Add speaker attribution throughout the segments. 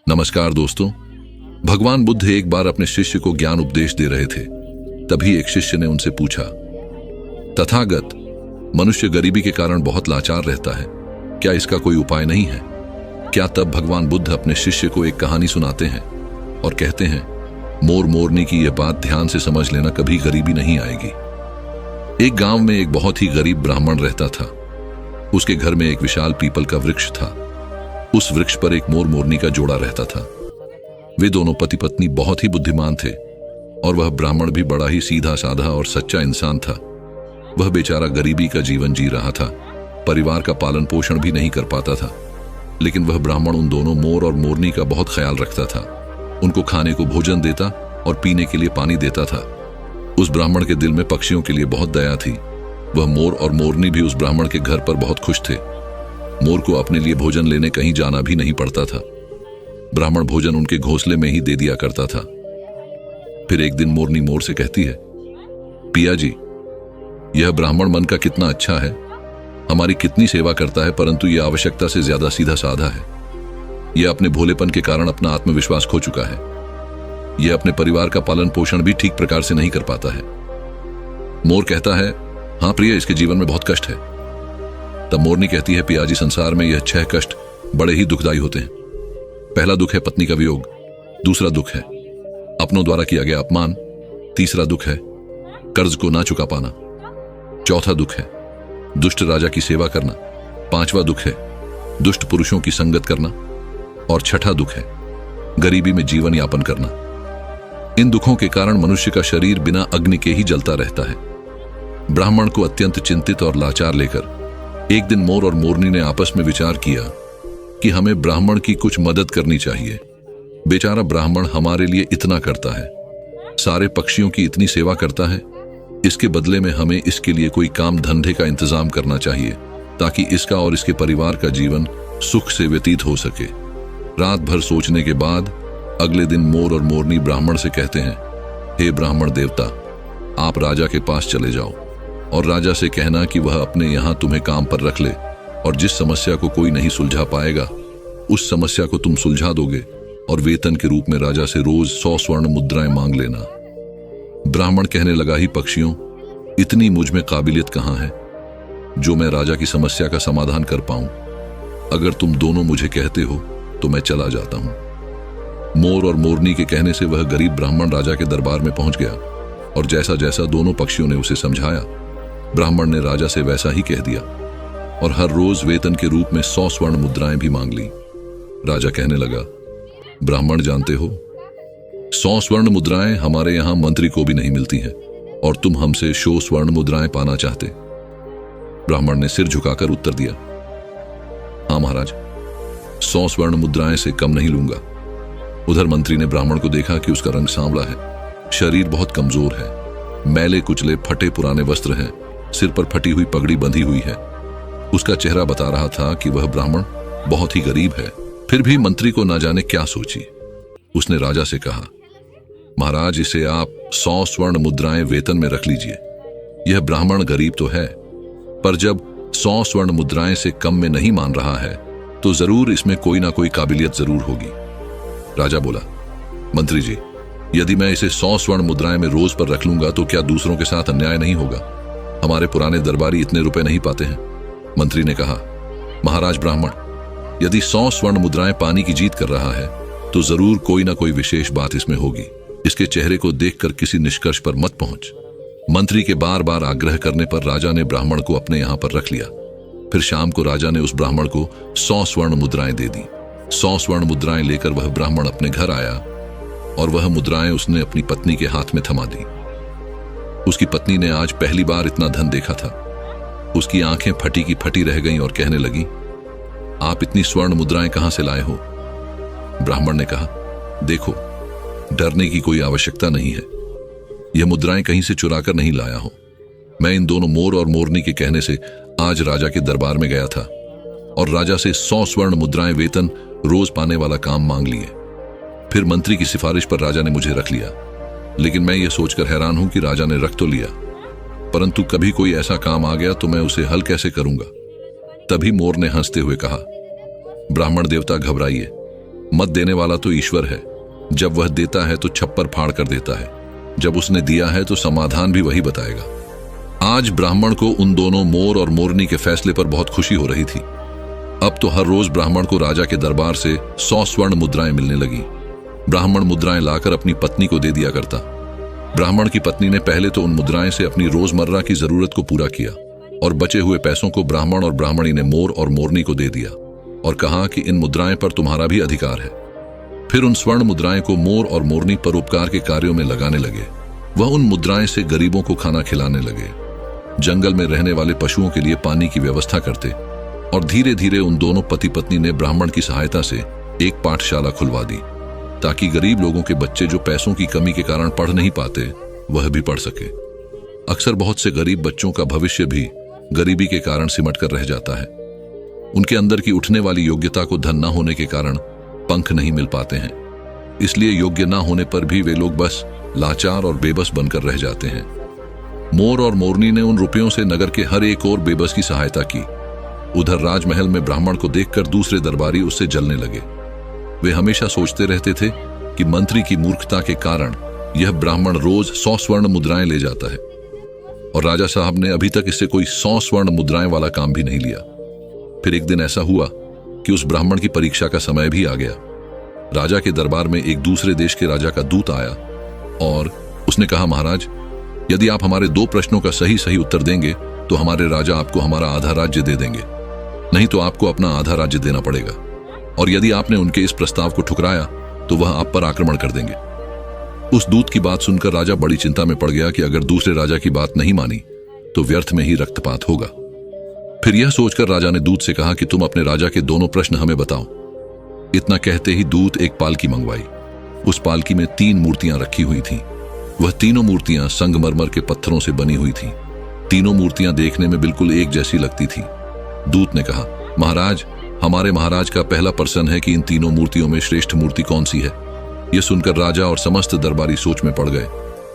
Speaker 1: नमस्कार दोस्तों। भगवान बुद्ध एक बार अपने शिष्य को ज्ञान उपदेश दे रहे थे। तभी एक शिष्य ने उनसे पूछा, तथागत, मनुष्य गरीबी के कारण बहुत लाचार रहता है, क्या इसका कोई उपाय नहीं है? क्या तब भगवान बुद्ध अपने शिष्य को एक कहानी सुनाते हैं और कहते हैं, मोर मोरनी की यह बात ध्यान से समझ लेना, कभी गरीबी नहीं आएगी। एक गांव में एक बहुत ही गरीब ब्राह्मण रहता था। उसके घर में एक विशाल पीपल का वृक्ष था। उस वृक्ष पर एक मोर मोरनी का जोड़ा रहता था। वे दोनों पति पत्नी बहुत ही बुद्धिमान थे और वह ब्राह्मण भी बड़ा ही सीधा साधा और सच्चा इंसान था। वह बेचारा गरीबी का जीवन जी रहा था, परिवार का पालन पोषण भी नहीं कर पाता था, लेकिन वह ब्राह्मण उन दोनों मोर और मोरनी का बहुत ख्याल रखता था। उनको खाने को भोजन देता और पीने के लिए पानी देता था। उस ब्राह्मण के दिल में पक्षियों के लिए बहुत दया थी। वह मोर और मोरनी भी उस ब्राह्मण के घर पर बहुत खुश थे। मोर को अपने लिए भोजन लेने कहीं जाना भी नहीं पड़ता था। ब्राह्मण भोजन उनके घोंसले में ही दे दिया करता था। फिर एक दिन मोरनी मोर से कहती है, पिया जी, यह ब्राह्मण मन का कितना अच्छा है, हमारी कितनी सेवा करता है, परंतु यह आवश्यकता से ज्यादा सीधा साधा है। यह अपने भोलेपन के कारण अपना आत्मविश्वास खो चुका है। यह अपने परिवार का पालन पोषण भी ठीक प्रकार से नहीं कर पाता है। मोर कहता है, हाँ प्रिय, इसके जीवन में बहुत कष्ट है। तब मोरनी कहती है, पियाजी, संसार में यह 6 कष्ट बड़े ही दुखदायी होते हैं। पहला दुख है पत्नी का वियोग, दूसरा दुख है अपनों द्वारा किया गया अपमान, तीसरा दुख है कर्ज को ना चुका पाना, चौथा दुख है दुष्ट राजा की सेवा करना, पांचवा दुख है दुष्ट पुरुषों की संगत करना और छठा दुख है गरीबी में जीवन यापन करना। इन दुखों के कारण मनुष्य का शरीर बिना अग्नि के ही जलता रहता है। ब्राह्मण को अत्यंत चिंतित और लाचार लेकर एक दिन मोर और मोरनी ने आपस में विचार किया कि हमें ब्राह्मण की कुछ मदद करनी चाहिए। बेचारा ब्राह्मण हमारे लिए इतना करता है, सारे पक्षियों की इतनी सेवा करता है, इसके बदले में हमें इसके लिए कोई काम धंधे का इंतजाम करना चाहिए ताकि इसका और इसके परिवार का जीवन सुख से व्यतीत हो सके। रात भर सोचने के बाद अगले दिन मोर और मोरनी ब्राह्मण से कहते हैं, हे ब्राह्मण देवता, आप राजा के पास चले जाओ और राजा से कहना कि वह अपने यहां तुम्हें काम पर रख ले और जिस समस्या को कोई नहीं सुलझा पाएगा उस समस्या को तुम सुलझा दोगे और वेतन के रूप में राजा से रोज 100 स्वर्ण मुद्राएं मांग लेना। ब्राह्मण कहने लगा, ही पक्षियों, इतनी मुझ में काबिलियत कहां है जो मैं राजा की समस्या का समाधान कर पाऊं। अगर तुम दोनों मुझे कहते हो तो मैं चला जाता हूं। मोर और मोरनी के कहने से वह गरीब ब्राह्मण राजा के दरबार में पहुंच गया और जैसा जैसा दोनों पक्षियों ने उसे समझाया, ब्राह्मण ने राजा से वैसा ही कह दिया और हर रोज वेतन के रूप में 100 स्वर्ण मुद्राएं भी मांग ली। राजा कहने लगा, ब्राह्मण, जानते हो 100 स्वर्ण मुद्राएं हमारे यहां मंत्री को भी नहीं मिलती हैं और तुम हमसे 100 स्वर्ण मुद्राएं पाना चाहते। ब्राह्मण ने सिर झुकाकर उत्तर दिया, हाँ महाराज, 100 स्वर्ण मुद्राएं से कम नहीं लूंगा। उधर मंत्री ने ब्राह्मण को देखा कि उसका रंग सांवला है, शरीर बहुत कमजोर है, मैले कुचले फटे पुराने वस्त्र हैं, सिर पर फटी हुई पगड़ी बंधी हुई है। उसका चेहरा बता रहा था कि वह ब्राह्मण बहुत ही गरीब है। फिर भी मंत्री को ना जाने क्या सोची। उसने राजा से कहा, महाराज, इसे आप 100 स्वर्ण मुद्राएं वेतन में रख लीजिए। यह ब्राह्मण गरीब तो है, पर जब 100 स्वर्ण मुद्राएं से कम में नहीं मान रहा है तो जरूर इसमें कोई ना कोई काबिलियत जरूर होगी। राजा बोला, मंत्री जी, यदि मैं इसे 100 स्वर्ण मुद्राएं में रोज पर रख लूंगा तो क्या दूसरों के साथ अन्याय नहीं होगा? हमारे पुराने दरबारी इतने रुपए नहीं पाते हैं। मंत्री ने कहा, महाराज ब्राह्मण, यदि 100 स्वर्ण मुद्राएं पानी की जीत कर रहा है तो जरूर कोई ना कोई विशेष बात इसमें होगी। इसके चेहरे को देखकर किसी निष्कर्ष पर मत पहुंच। मंत्री के बार बार आग्रह करने पर राजा ने ब्राह्मण को अपने यहां पर रख लिया। फिर शाम को राजा ने उस ब्राह्मण को 100 स्वर्ण मुद्राएं दे दी। 100 स्वर्ण मुद्राएं लेकर वह ब्राह्मण अपने घर आया और वह मुद्राएं उसने अपनी पत्नी के हाथ में थमा दी। उसकी पत्नी ने आज पहली बार इतना धन देखा था। उसकी आंखें फटी की फटी रह गईं और कहने लगी, आप इतनी स्वर्ण मुद्राएं कहां से लाए हो? ब्राह्मण ने कहा, देखो, डरने की कोई आवश्यकता नहीं है। यह मुद्राएं कहीं से चुराकर नहीं लाया हूं। मैं इन दोनों मोर और मोरनी के कहने से आज राजा के दरबार में गया था और राजा से 100 स्वर्ण मुद्राएं वेतन रोज पाने वाला काम मांग लिए। फिर मंत्री की सिफारिश पर राजा ने मुझे रख लिया, लेकिन मैं ये सोचकर हैरान हूं कि राजा ने रख तो लिया, परंतु कभी कोई ऐसा काम आ गया तो मैं उसे हल कैसे करूंगा? तभी मोर ने हंसते हुए कहा, ब्राह्मण देवता घबराइए, मत देने वाला तो ईश्वर है, जब वह देता है तो छप्पर फाड़ कर देता है, जब उसने दिया है तो समाधान भी वही बताएगा। आज ब्राह्मण को उन दोनों मोर और मोरनी के फैसले पर बहुत खुशी हो रही थी। अब तो हर रोज ब्राह्मण को राजा के दरबार से 100 स्वर्ण मुद्राएं मिलने लगी। ब्राह्मण मुद्राएं लाकर अपनी पत्नी को दे दिया करता। ब्राह्मण की पत्नी ने पहले तो उन मुद्राएं से अपनी रोजमर्रा की जरूरत को पूरा किया और बचे हुए पैसों को ब्राह्मण और ब्राह्मणी ने मोर और मोरनी को दे दिया और कहा कि इन मुद्राएं पर तुम्हारा भी अधिकार है। फिर उन स्वर्ण मुद्राएं को मोर और मोरनी परोपकार के कार्यों में लगाने लगे। वह उन मुद्राएं से गरीबों को खाना खिलाने लगे, जंगल में रहने वाले पशुओं के लिए पानी की व्यवस्था करते और धीरे धीरे उन दोनों पति पत्नी ने ब्राह्मण की सहायता से एक पाठशाला खुलवा दी ताकि गरीब लोगों के बच्चे जो पैसों की कमी के कारण पढ़ नहीं पाते वह भी पढ़ सके। अक्सर बहुत से गरीब बच्चों का भविष्य भी गरीबी के कारण सिमट कर रह जाता है। उनके अंदर की उठने वाली योग्यता को धन न होने के कारण पंख नहीं मिल पाते हैं, इसलिए योग्य न होने पर भी वे लोग बस लाचार और बेबस बनकर रह जाते हैं। मोर और मोरनी ने उन रुपयों से नगर के हर एक और बेबस की सहायता की। उधर राजमहल में ब्राह्मण को देखकर दूसरे दरबारी उससे जलने लगे। वे हमेशा सोचते रहते थे कि मंत्री की मूर्खता के कारण यह ब्राह्मण रोज 100 स्वर्ण मुद्राएं ले जाता है और राजा साहब ने अभी तक इससे कोई 100 स्वर्ण मुद्राएं वाला काम भी नहीं लिया। फिर एक दिन ऐसा हुआ कि उस ब्राह्मण की परीक्षा का समय भी आ गया। राजा के दरबार में एक दूसरे देश के राजा का दूत आया और उसने कहा, महाराज, यदि आप हमारे 2 प्रश्नों का सही सही उत्तर देंगे तो हमारे राजा आपको हमारा आधा राज्य दे देंगे, नहीं तो आपको अपना आधा राज्य देना पड़ेगा, और यदि आपने उनके इस प्रस्ताव को ठुकराया तो वह आप पर आक्रमण कर देंगे। उस दूत की बात सुनकर राजा बड़ी चिंता में पड़ गया कि अगर दूसरे राजा की बात नहीं मानी तो व्यर्थ में ही रक्तपात होगा। फिर यह सोचकर राजा ने दूत से कहा कि तुम अपने राजा के दोनों प्रश्न हमें बताओ। इतना कहते ही दूत एक पालकी मंगवाई। उस पालकी में 3 मूर्तियां रखी हुई थीं। वह तीनों मूर्तियां संगमरमर के पत्थरों से बनी हुई थीं। तीनों मूर्तियां देखने में बिल्कुल एक जैसी लगती थी। दूत ने कहा, महाराज, हमारे महाराज का पहला प्रश्न है कि इन तीनों मूर्तियों में श्रेष्ठ मूर्ति कौन सी है। यह सुनकर राजा और समस्त दरबारी सोच में पड़ गए।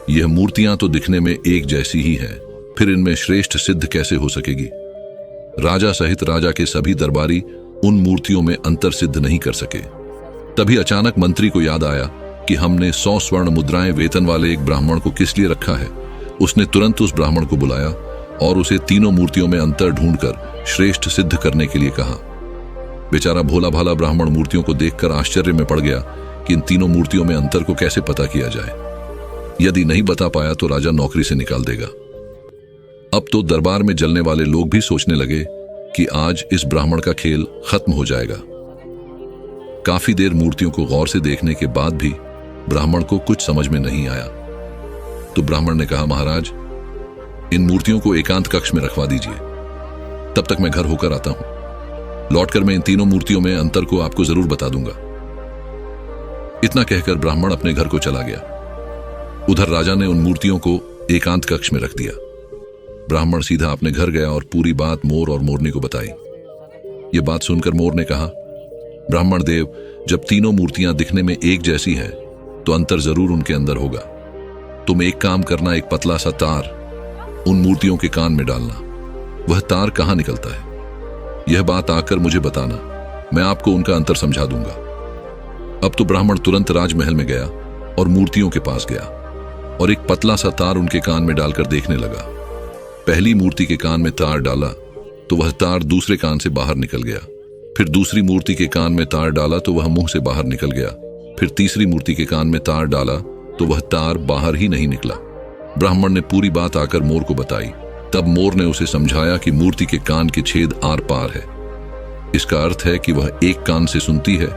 Speaker 1: यह मूर्तियां तो दिखने में एक जैसी ही हैं, फिर इनमें श्रेष्ठ सिद्ध कैसे हो सकेगी। राजा सहित राजा के सभी दरबारी उन मूर्तियों में अंतर सिद्ध नहीं कर सके। तभी अचानक मंत्री को याद आया कि हमने 100 स्वर्ण मुद्राएं वेतन वाले एक ब्राह्मण को किस लिए रखा है। उसने तुरंत उस ब्राह्मण को बुलाया और उसे तीनों मूर्तियों में अंतर ढूंढकर श्रेष्ठ सिद्ध करने के लिए कहा। बेचारा भोला भाला ब्राह्मण मूर्तियों को देखकर आश्चर्य में पड़ गया कि इन तीनों मूर्तियों में अंतर को कैसे पता किया जाए। यदि नहीं बता पाया तो राजा नौकरी से निकाल देगा। अब तो दरबार में जलने वाले लोग भी सोचने लगे कि आज इस ब्राह्मण का खेल खत्म हो जाएगा। काफी देर मूर्तियों को गौर से देखने के बाद भी ब्राह्मण को कुछ समझ में नहीं आया। तो ब्राह्मण ने कहा, महाराज, इन मूर्तियों को एकांत कक्ष में रखवा दीजिए, तब तक मैं घर होकर आता हूं। लौटकर मैं इन तीनों मूर्तियों में अंतर को आपको जरूर बता दूंगा। इतना कहकर ब्राह्मण अपने घर को चला गया। उधर राजा ने उन मूर्तियों को एकांत कक्ष में रख दिया। ब्राह्मण सीधा अपने घर गया और पूरी बात मोर और मोरनी को बताई। ये बात सुनकर मोर ने कहा, ब्राह्मण देव, जब तीनों मूर्तियां दिखने में एक जैसी हैं तो अंतर जरूर उनके अंदर होगा। तुम एक काम करना, एक पतला सा तार उन मूर्तियों के कान में डालना। वह तार कहां निकलता है यह बात आकर मुझे बताना, मैं आपको उनका अंतर समझा दूंगा। अब तो ब्राह्मण तुरंत राजमहल में गया और मूर्तियों के पास गया और एक पतला सा तार उनके कान में डालकर देखने लगा। पहली मूर्ति के कान में तार डाला तो वह तार दूसरे कान से बाहर निकल गया। फिर दूसरी मूर्ति के कान में तार डाला तो वह मुंह से बाहर निकल गया। फिर तीसरी मूर्ति के कान में तार डाला तो वह तार बाहर ही नहीं निकला। ब्राह्मण ने पूरी बात आकर मोर को बताई। तब मोर ने उसे समझाया कि मूर्ति के कान के छेद आर पार है। इसका अर्थ है कि वह एक कान से सुनती है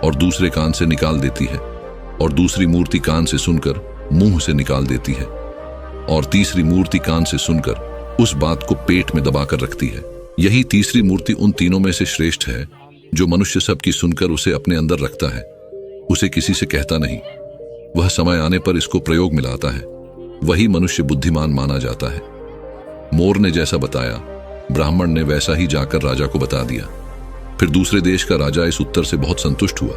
Speaker 1: और दूसरे कान से निकाल देती है, और दूसरी मूर्ति कान से सुनकर मुंह से निकाल देती है, और तीसरी मूर्ति कान से सुनकर उस बात को पेट में दबाकर रखती है। यही तीसरी मूर्ति उन तीनों में से श्रेष्ठ है जो मनुष्य सबकी सुनकर उसे अपने अंदर रखता है, उसे किसी से कहता नहीं। वह समय आने पर इसको प्रयोग में लाता है। वही मनुष्य बुद्धिमान माना जाता है। मोर ने जैसा बताया, ब्राह्मण ने वैसा ही जाकर राजा को बता दिया। फिर दूसरे देश का राजा इस उत्तर से बहुत संतुष्ट हुआ।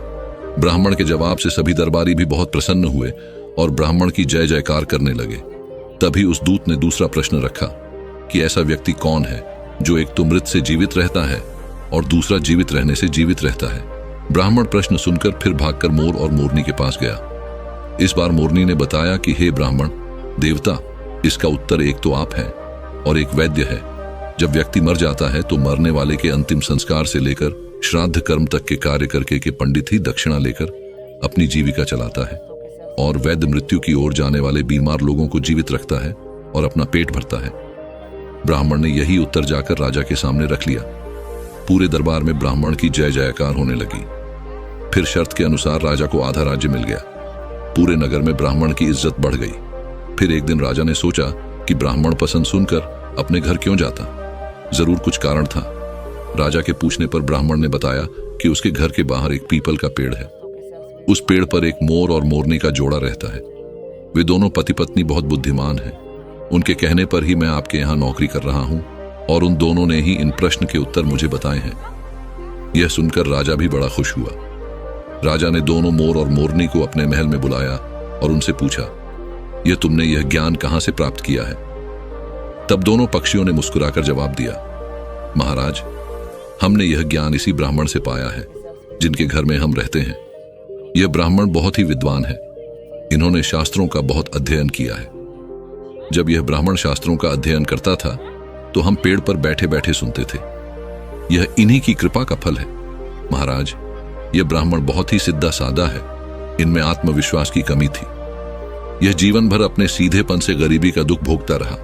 Speaker 1: ब्राह्मण के जवाब से सभी दरबारी भी बहुत प्रसन्न हुए और ब्राह्मण की जय जयकार करने लगे। तभी उस दूत ने दूसरा प्रश्न रखा कि ऐसा व्यक्ति कौन है जो एक तो मृत से जीवित रहता है और दूसरा जीवित रहने से जीवित रहता है। ब्राह्मण प्रश्न सुनकर फिर भागकर मोर और मोरनी के पास गया। इस बार मोरनी ने बताया कि हे ब्राह्मण देवता, इसका उत्तर एक तो आप हैं और एक वैद्य है। जब व्यक्ति मर जाता है तो मरने वाले के अंतिम संस्कार से लेकर श्राद्ध कर्म तक के कार्य करके के पंडित ही दक्षिणा लेकर अपनी जीविका चलाता है, और वैद्य मृत्यु की ओर जाने वाले बीमार लोगों को जीवित रखता है और अपना पेट भरता है। ब्राह्मण ने यही उत्तर जाकर राजा के सामने रख लिया। पूरे दरबार में ब्राह्मण की जय जयकार होने लगी। फिर शर्त के अनुसार राजा को आधा राज्य मिल गया। पूरे नगर में ब्राह्मण की इज्जत बढ़ गई। फिर एक दिन राजा ने सोचा कि ब्राह्मण पसंद सुनकर अपने घर क्यों जाता, जरूर कुछ कारण था। राजा के पूछने पर ब्राह्मण ने बताया कि उसके घर के बाहर एक पीपल का पेड़ है। उस पेड़ पर एक मोर और मोरनी का जोड़ा रहता है। वे दोनों पति पत्नी बहुत बुद्धिमान हैं। उनके कहने पर ही मैं आपके यहाँ नौकरी कर रहा हूँ, और उन दोनों ने ही इन प्रश्न के उत्तर मुझे बताए हैं। यह सुनकर राजा भी बड़ा खुश हुआ। राजा ने दोनों मोर और मोरनी को अपने महल में बुलाया और उनसे पूछा, यह तुमने यह ज्ञान कहां से प्राप्त किया है? तब दोनों पक्षियों ने मुस्कुराकर जवाब दिया, महाराज, हमने यह ज्ञान इसी ब्राह्मण से पाया है जिनके घर में हम रहते हैं। यह ब्राह्मण बहुत ही विद्वान है। इन्होंने शास्त्रों का बहुत अध्ययन किया है। जब यह ब्राह्मण शास्त्रों का अध्ययन करता था तो हम पेड़ पर बैठे बैठे सुनते थे। यह इन्हीं की कृपा का फल है। महाराज, यह ब्राह्मण बहुत ही सीधा साधा है। इनमें आत्मविश्वास की कमी थी। यह जीवन भर अपने सीधेपन से गरीबी का दुख भोगता रहा।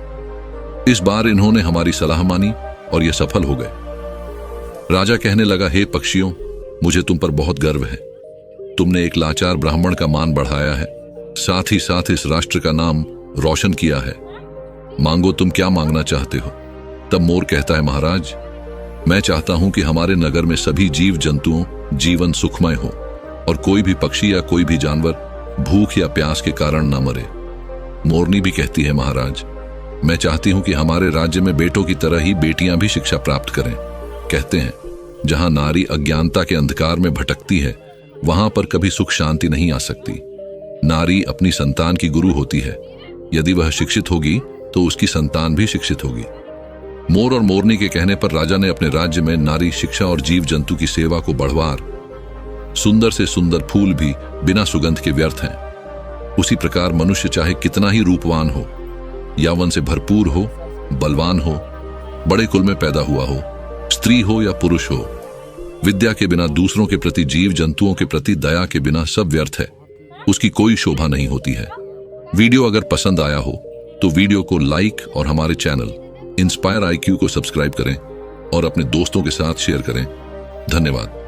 Speaker 1: इस बार इन्होंने हमारी सलाह मानी और यह सफल हो गए। राजा कहने लगा, हे पक्षियों, मुझे तुम पर बहुत गर्व है। तुमने एक लाचार ब्राह्मण का मान बढ़ाया है, साथ ही साथ इस राष्ट्र का नाम रोशन किया है। मांगो, तुम क्या मांगना चाहते हो? तब मोर कहता है, महाराज, मैं चाहता हूं कि हमारे नगर में सभी जीव जंतुओं जीवन सुखमय हो और कोई भी पक्षी या कोई भी जानवर भूख या प्यास के कारण न मरे। मोरनी भी कहती है, महाराज, मैं चाहती हूं कि हमारे राज्य में बेटों की तरह ही बेटियां भी शिक्षा प्राप्त करें। कहते हैं, जहां नारी अज्ञानता के अंधकार में भटकती है वहां पर कभी सुख शांति नहीं आ सकती। नारी अपनी संतान की गुरु होती है। यदि वह शिक्षित होगी तो उसकी संतान भी शिक्षित होगी। मोर और मोरनी के कहने पर राजा ने अपने राज्य में नारी शिक्षा और जीव जंतु की सेवा को बढ़वार। सुंदर से सुंदर फूल भी बिना सुगंध के व्यर्थ हैं। उसी प्रकार मनुष्य चाहे कितना ही रूपवान हो, यौवन से भरपूर हो, बलवान हो, बड़े कुल में पैदा हुआ हो, स्त्री हो या पुरुष हो, विद्या के बिना, दूसरों के प्रति, जीव जंतुओं के प्रति दया के बिना सब व्यर्थ है। उसकी कोई शोभा नहीं होती है। वीडियो अगर पसंद आया हो तो वीडियो को लाइक और हमारे चैनल इंस्पायर IQ को सब्सक्राइब करें और अपने दोस्तों के साथ शेयर करें। धन्यवाद।